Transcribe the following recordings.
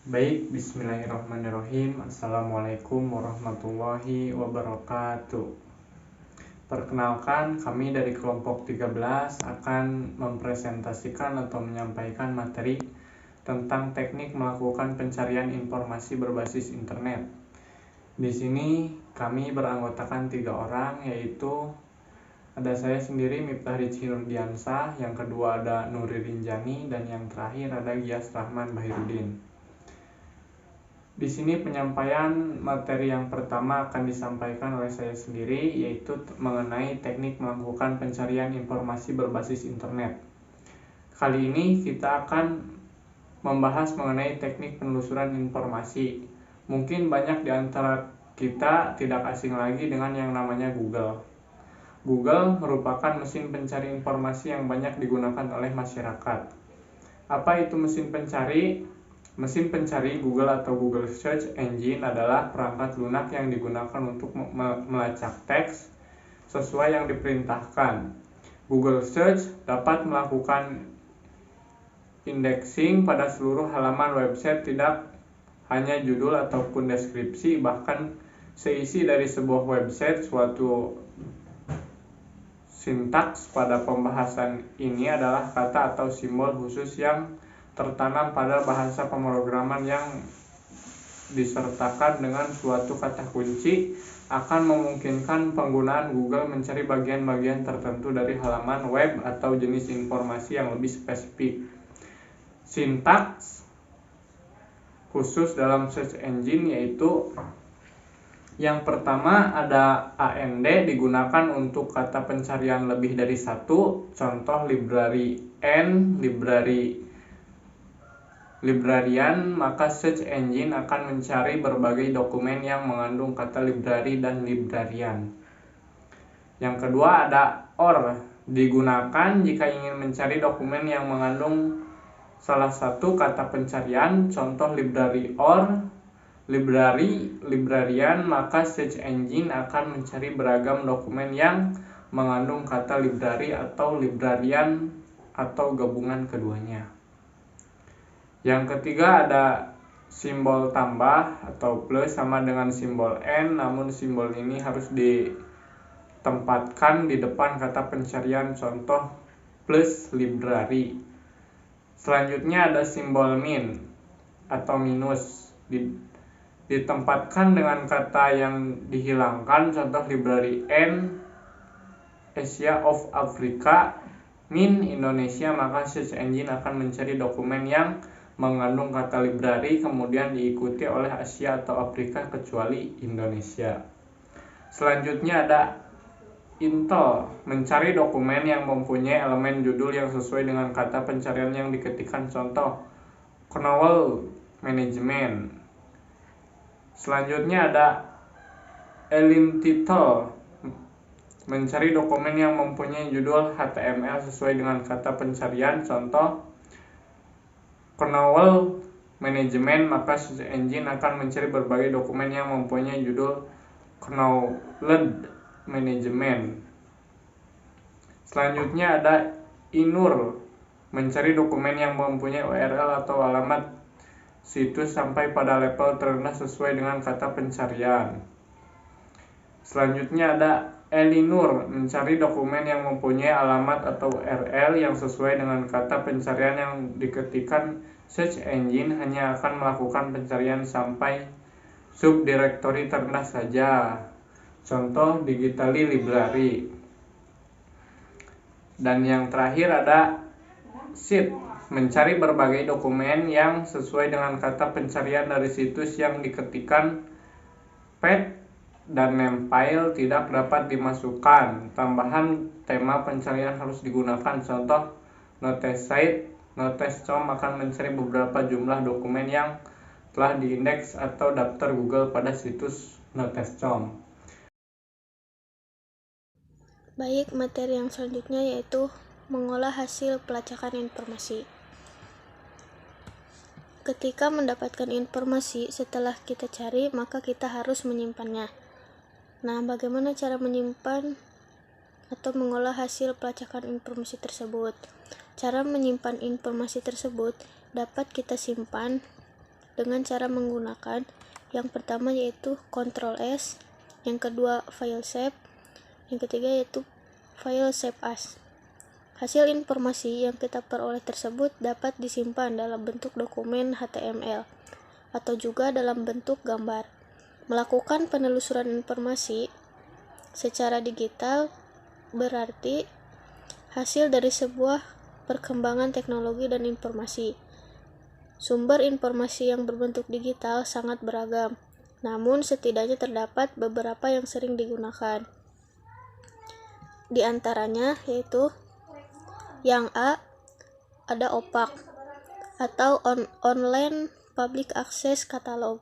Baik, bismillahirrahmanirrahim. Assalamualaikum warahmatullahi wabarakatuh. Perkenalkan, kami dari kelompok 13 akan mempresentasikan atau menyampaikan materi tentang teknik melakukan pencarian informasi berbasis internet. Di sini kami beranggotakan 3 orang, yaitu ada saya sendiri, Miftah Rizky Nurdiansah, yang kedua ada Nuri Rinjani, dan yang terakhir ada Gias Rahman Bahirudin. Di sini penyampaian materi yang pertama akan disampaikan oleh saya sendiri, yaitu mengenai teknik melakukan pencarian informasi berbasis internet. Kali ini kita akan membahas mengenai teknik penelusuran informasi. Mungkin banyak di antara kita tidak asing lagi dengan yang namanya Google. Google merupakan mesin pencari informasi yang banyak digunakan oleh masyarakat. Apa itu mesin pencari? Mesin pencari Google atau Google Search Engine adalah perangkat lunak yang digunakan untuk melacak teks sesuai yang diperintahkan. Google Search dapat melakukan indexing pada seluruh halaman website, tidak hanya judul ataupun deskripsi, bahkan seisi dari sebuah website. Suatu sintaks pada pembahasan ini adalah kata atau simbol khusus yang tertanam pada bahasa pemrograman yang disertakan dengan suatu kata kunci akan memungkinkan penggunaan Google mencari bagian-bagian tertentu dari halaman web atau jenis informasi yang lebih spesifik. Sintaks khusus dalam search engine yaitu yang pertama ada AND, digunakan untuk kata pencarian lebih dari satu. Contoh library and librarian, maka search engine akan mencari berbagai dokumen yang mengandung kata library dan librarian. Yang kedua ada OR, digunakan jika ingin mencari dokumen yang mengandung salah satu kata pencarian. Contoh library or librarian, maka search engine akan mencari beragam dokumen yang mengandung kata library atau librarian atau gabungan keduanya. Yang ketiga ada simbol tambah atau plus sama dengan simbol N, namun simbol ini harus ditempatkan di depan kata pencarian. Contoh plus library. Selanjutnya ada simbol min atau minus, ditempatkan dengan kata yang dihilangkan. Contoh library N Asia of Africa min Indonesia, maka search engine akan mencari dokumen yang mengandung kata library kemudian diikuti oleh Asia atau Afrika kecuali Indonesia. Selanjutnya ada Intel, mencari dokumen yang mempunyai elemen judul yang sesuai dengan kata pencarian yang diketikkan. Contoh Knowledge Management. Selanjutnya ada Elentitle, mencari dokumen yang mempunyai judul HTML sesuai dengan kata pencarian. Contoh Knowledge Management, maka search engine akan mencari berbagai dokumen yang mempunyai judul Knowledge Management. Selanjutnya ada INUR, mencari dokumen yang mempunyai URL atau alamat situs sampai pada level terendah sesuai dengan kata pencarian. Selanjutnya ada Elinur, mencari dokumen yang mempunyai alamat atau URL yang sesuai dengan kata pencarian yang diketikkan. Search engine hanya akan melakukan pencarian sampai subdirektori terendah saja. Contoh Digitally Library. Dan yang terakhir ada Sheet, mencari berbagai dokumen yang sesuai dengan kata pencarian dari situs yang diketikkan. Path dan name file tidak dapat dimasukkan. Tambahan tema pencarian harus digunakan. Contoh Notescom akan mencari beberapa jumlah dokumen yang telah diindeks atau daftar Google pada situs Notescom. Baik, materi yang selanjutnya yaitu mengolah hasil pelacakan informasi. Ketika mendapatkan informasi, setelah kita cari, maka kita harus menyimpannya. Nah, bagaimana cara menyimpan atau mengolah hasil pelacakan informasi tersebut? Cara menyimpan informasi tersebut dapat kita simpan dengan cara menggunakan yang pertama yaitu Ctrl S, yang kedua file save, yang ketiga yaitu file save as. Hasil informasi yang kita peroleh tersebut dapat disimpan dalam bentuk dokumen HTML atau juga dalam bentuk gambar. Melakukan penelusuran informasi secara digital berarti hasil dari sebuah perkembangan teknologi dan informasi. Sumber informasi yang berbentuk digital sangat beragam, namun setidaknya terdapat beberapa yang sering digunakan. Di antaranya yaitu yang A, ada OPAC atau Online Public Access Catalog.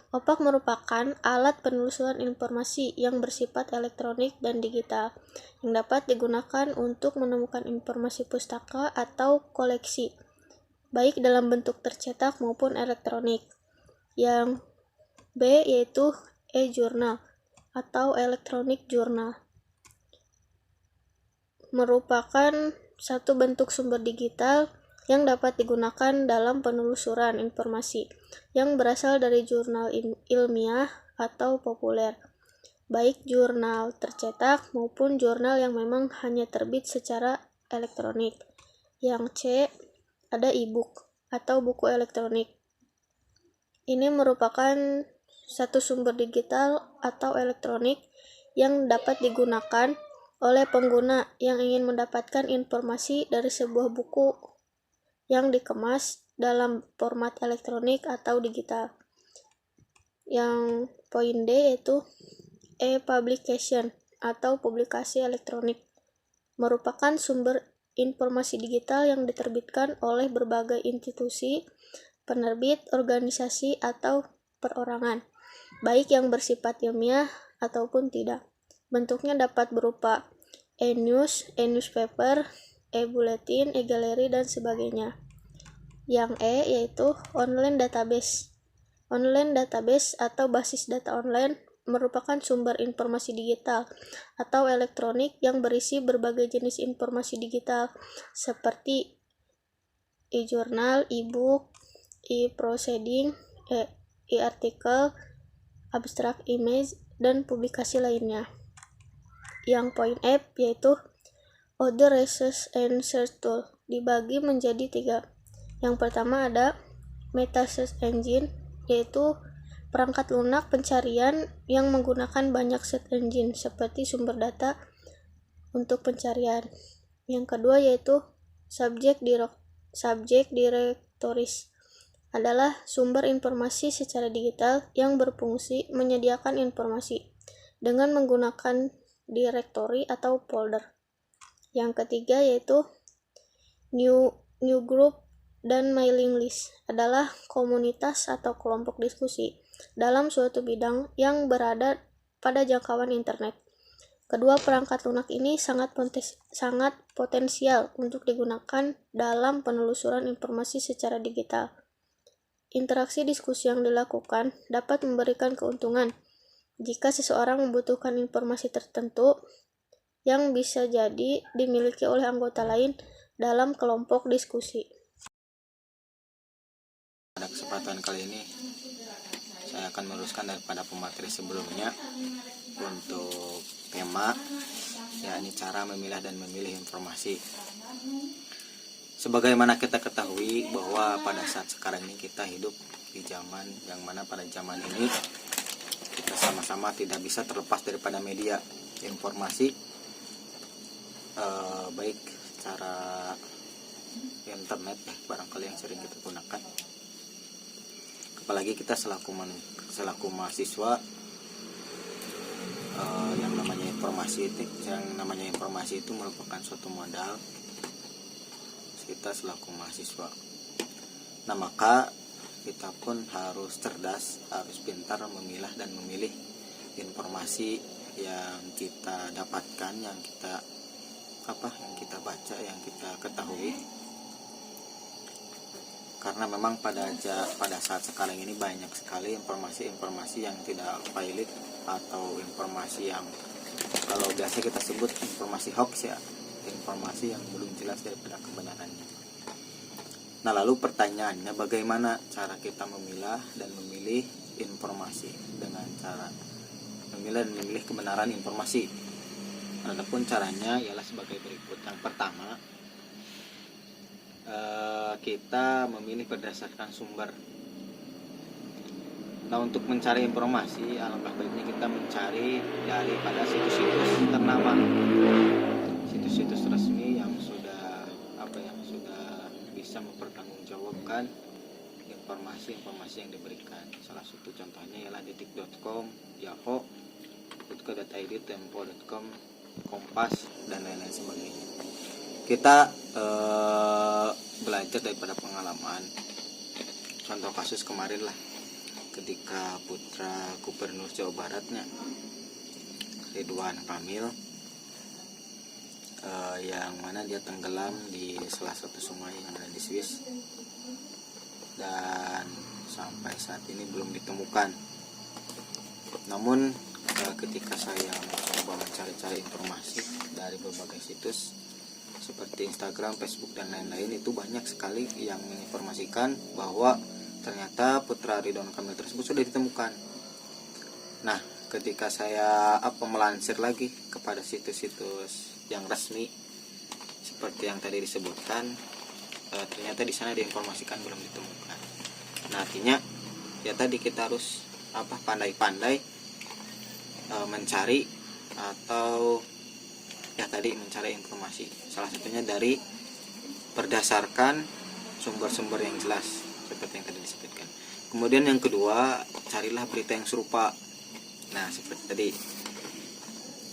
OPAC merupakan alat penelusuran informasi yang bersifat elektronik dan digital yang dapat digunakan untuk menemukan informasi pustaka atau koleksi, baik dalam bentuk tercetak maupun elektronik. Yang B yaitu e-journal atau electronic journal. Merupakan satu bentuk sumber digital yang dapat digunakan dalam penelusuran informasi yang berasal dari jurnal ilmiah atau populer, baik jurnal tercetak maupun jurnal yang memang hanya terbit secara elektronik. Yang C, ada e-book atau buku elektronik. Ini merupakan satu sumber digital atau elektronik yang dapat digunakan oleh pengguna yang ingin mendapatkan informasi dari sebuah buku yang dikemas dalam format elektronik atau digital. Yang poin D yaitu e-publication atau publikasi elektronik. Merupakan sumber informasi digital yang diterbitkan oleh berbagai institusi, penerbit, organisasi, atau perorangan, baik yang bersifat ilmiah ataupun tidak. Bentuknya dapat berupa e-news, e-newspaper, e-bulletin, e-gallery, dan sebagainya. Yang E yaitu online database. Online database atau basis data online merupakan sumber informasi digital atau elektronik yang berisi berbagai jenis informasi digital seperti e-jurnal, e-book, e-proceeding, e-artikel, abstract image, dan publikasi lainnya. Yang poin F yaitu Other Research and Search Tool dibagi menjadi 3. Yang pertama ada Meta Search Engine, yaitu perangkat lunak pencarian yang menggunakan banyak search engine seperti sumber data untuk pencarian. Yang kedua yaitu Subject Directories, adalah sumber informasi secara digital yang berfungsi menyediakan informasi dengan menggunakan directory atau folder. Yang ketiga yaitu new group dan mailing list, adalah komunitas atau kelompok diskusi dalam suatu bidang yang berada pada jangkauan internet. Kedua perangkat lunak ini sangat potensial untuk digunakan dalam penelusuran informasi secara digital. Interaksi diskusi yang dilakukan dapat memberikan keuntungan jika seseorang membutuhkan informasi tertentu yang bisa jadi dimiliki oleh anggota lain dalam kelompok diskusi. Pada kesempatan kali ini saya akan meneruskan daripada pemateri sebelumnya untuk tema yakni cara memilah dan memilih informasi. Sebagaimana kita ketahui bahwa pada saat sekarang ini kita hidup di zaman yang mana pada zaman ini kita sama-sama tidak bisa terlepas daripada media informasi, baik secara internet barangkali yang sering kita gunakan. Apalagi kita selaku mahasiswa, yang namanya informasi itu merupakan suatu modal kita selaku mahasiswa. Nah, maka kita pun harus cerdas, harus pintar memilah dan memilih informasi yang kita dapatkan, yang kita baca, yang kita ketahui. Karena memang pada saat sekarang ini banyak sekali informasi yang tidak valid atau informasi yang kalau biasa kita sebut informasi hoax, ya, informasi yang belum jelas daripada kebenarannya. Nah, lalu pertanyaannya, bagaimana cara kita memilah dan memilih informasi dengan cara memilah dan memilih kebenaran informasi? Adapun caranya ialah sebagai berikut. Yang pertama, kita memilih berdasarkan sumber. Nah, untuk mencari informasi, alangkah baiknya kita mencari daripada situs-situs ternama, situs-situs resmi yang sudah sudah bisa mempertanggungjawabkan informasi yang diberikan. Salah satu contohnya ialah detik.com, Yahoo, .co.id, tempo.com, Kompas, dan lain-lain sebagainya. Kita belajar daripada pengalaman. Contoh kasus kemarin lah, ketika putra Gubernur Jawa Baratnya Ridwan Kamil, yang mana dia tenggelam di salah satu sungai yang ada di Swiss, dan sampai saat ini belum ditemukan. Namun ketika saya mencoba mencari-cari informasi dari berbagai situs seperti Instagram, Facebook, dan lain-lain, itu banyak sekali yang menginformasikan bahwa ternyata putra Ridwan Kamil tersebut sudah ditemukan. Nah, ketika saya melansir lagi kepada situs-situs yang resmi seperti yang tadi disebutkan, ternyata di sana diinformasikan belum ditemukan. Nah, artinya ya tadi kita harus pandai-pandai mencari atau mencari informasi. Salah satunya dari berdasarkan sumber-sumber yang jelas seperti yang tadi disebutkan. Kemudian yang kedua, carilah berita yang serupa. Nah, seperti tadi,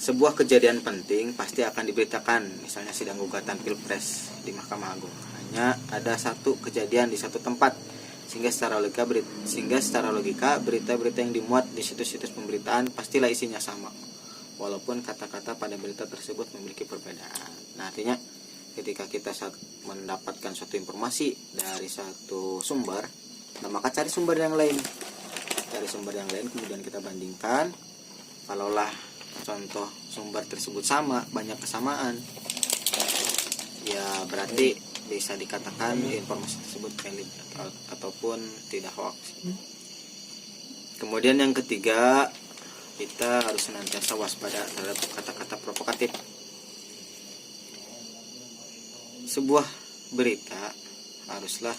sebuah kejadian penting pasti akan diberitakan, misalnya sidang gugatan Pilpres di Mahkamah Agung. Hanya ada satu kejadian di satu tempat, sehingga secara logika berita-berita yang dimuat di situs-situs pemberitaan pastilah isinya sama, walaupun kata-kata pada berita tersebut memiliki perbedaan. Nah, artinya ketika kita mendapatkan suatu informasi dari satu sumber, nah maka cari sumber yang lain. Kemudian kita bandingkan. Kalaulah contoh sumber tersebut sama, banyak kesamaan, ya berarti bisa dikatakan informasi tersebut valid ataupun tidak hoax. Kemudian yang ketiga, kita harus senantiasa waspada terhadap kata-kata provokatif. Sebuah berita haruslah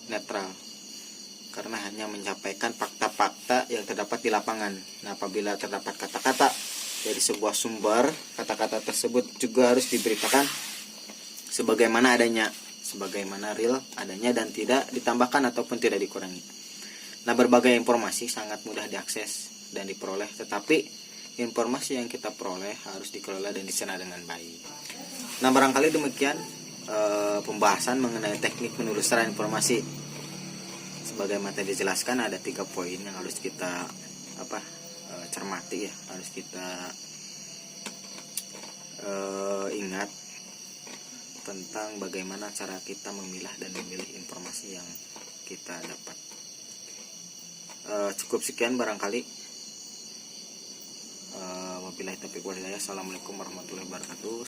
netral, karena hanya menyampaikan fakta-fakta yang terdapat di lapangan. Nah, apabila terdapat kata-kata dari sebuah sumber, kata-kata tersebut juga harus diberitakan sebagaimana adanya, sebagaimana real adanya, dan tidak ditambahkan ataupun tidak dikurangi. Nah, berbagai informasi sangat mudah diakses dan diperoleh, tetapi informasi yang kita peroleh harus dikelola dan dicerna dengan baik. Nah, barangkali demikian pembahasan mengenai teknik penelusuran informasi. Sebagaimana tadi dijelaskan, ada 3 poin yang harus kita cermati ya, harus kita ingat tentang bagaimana cara kita memilah dan memilih informasi yang kita dapat. Cukup sekian barangkali. Wabillahi taufiq wal hidayah. Assalamualaikum warahmatullahi wabarakatuh.